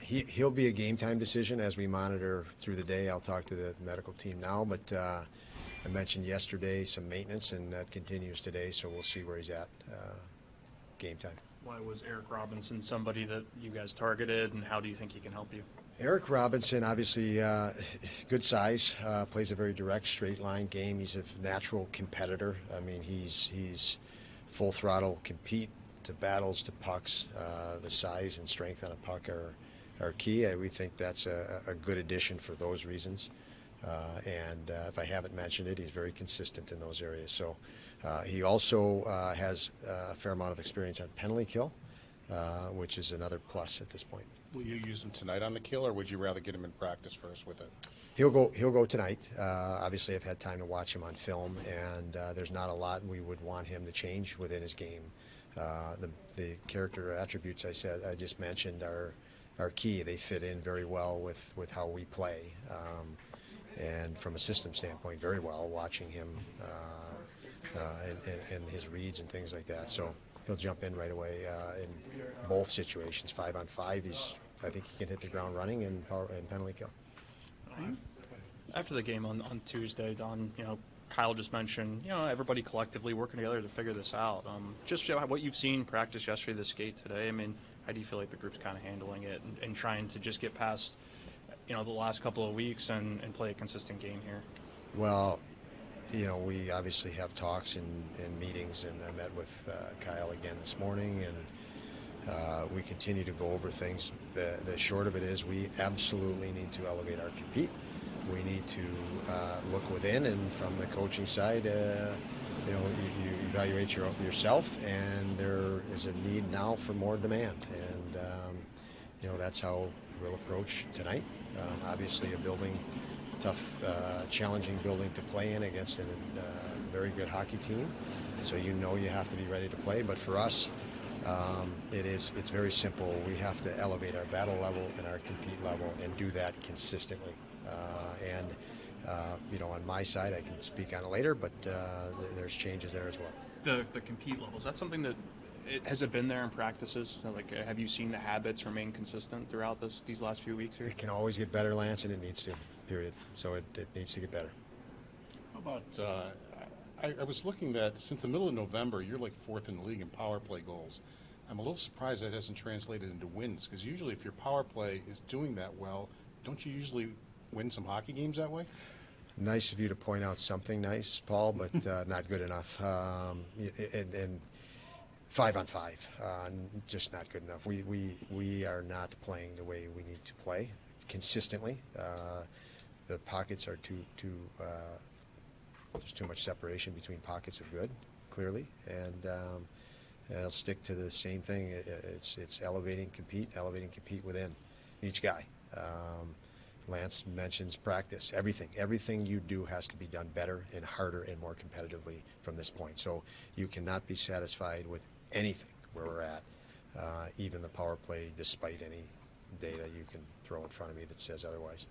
He'll be a game time decision as we monitor through the day. I'll talk to the medical team now, but I mentioned yesterday some maintenance, and that continues today, so we'll see where he's at game time. Why was Eric Robinson somebody that you guys targeted, and how do you think he can help you? Eric Robinson, obviously good size, plays a very direct, straight line game. He's a natural competitor. I mean, he's full throttle compete to battles to pucks. The size and strength on a puck are key. We think that's a good addition for those reasons. And if I haven't mentioned it, he's very consistent in those areas. So he also has a fair amount of experience on penalty kill, which is another plus at this point. Will you use him tonight on the kill, or would you rather get him in practice first with it? He'll go tonight. Obviously, I've had time to watch him on film, and there's not a lot we would want him to change within his game. The character attributes I just mentioned are key. They fit in very well with how we play, and from a system standpoint, very well. Watching him and his reads and things like that, so he'll jump in right away in both situations. 5-on-5, I think he can hit the ground running and penalty kill. After the game on Tuesday, Don, Kyle just mentioned, everybody collectively working together to figure this out. Just what you've seen practice yesterday, the skate today. I mean, how do you feel like the group's kind of handling it and trying to just get past, the last couple of weeks and play a consistent game here? Well, we obviously have talks and meetings, and I met with Kyle again this morning, and we continue to go over things. The short of it is we absolutely need to elevate our compete. We need to look within, and from the coaching side, you evaluate yourself, and there is a need now for more demand, and that's how we'll approach tonight. Obviously, a tough, challenging building to play in against a very good hockey team, so you have to be ready to play. But for us, it's very simple. We have to elevate our battle level and our compete level, and do that consistently. On my side, I can speak on it later, but there's changes there as well. The compete level, is that something that has it been there in practices? Have you seen the habits remain consistent throughout these last few weeks here? It can always get better, Lance, and it needs to. Period. So it needs to get better. How about? I was looking that since the middle of November, you're like fourth in the league in power play goals. I'm a little surprised that hasn't translated into wins, because usually if your power play is doing that well, don't you usually win some hockey games that way? Nice of you to point out something nice, Paul, but not good enough. And 5-on-5, just not good enough. We are not playing the way we need to play consistently. The pockets are there's too much separation between pockets of good, clearly, and I'll stick to the same thing. It's elevating compete within each guy. Lance mentions practice. Everything you do has to be done better and harder and more competitively from this point. So you cannot be satisfied with anything where we're at, even the power play, despite any data you can throw in front of me that says otherwise.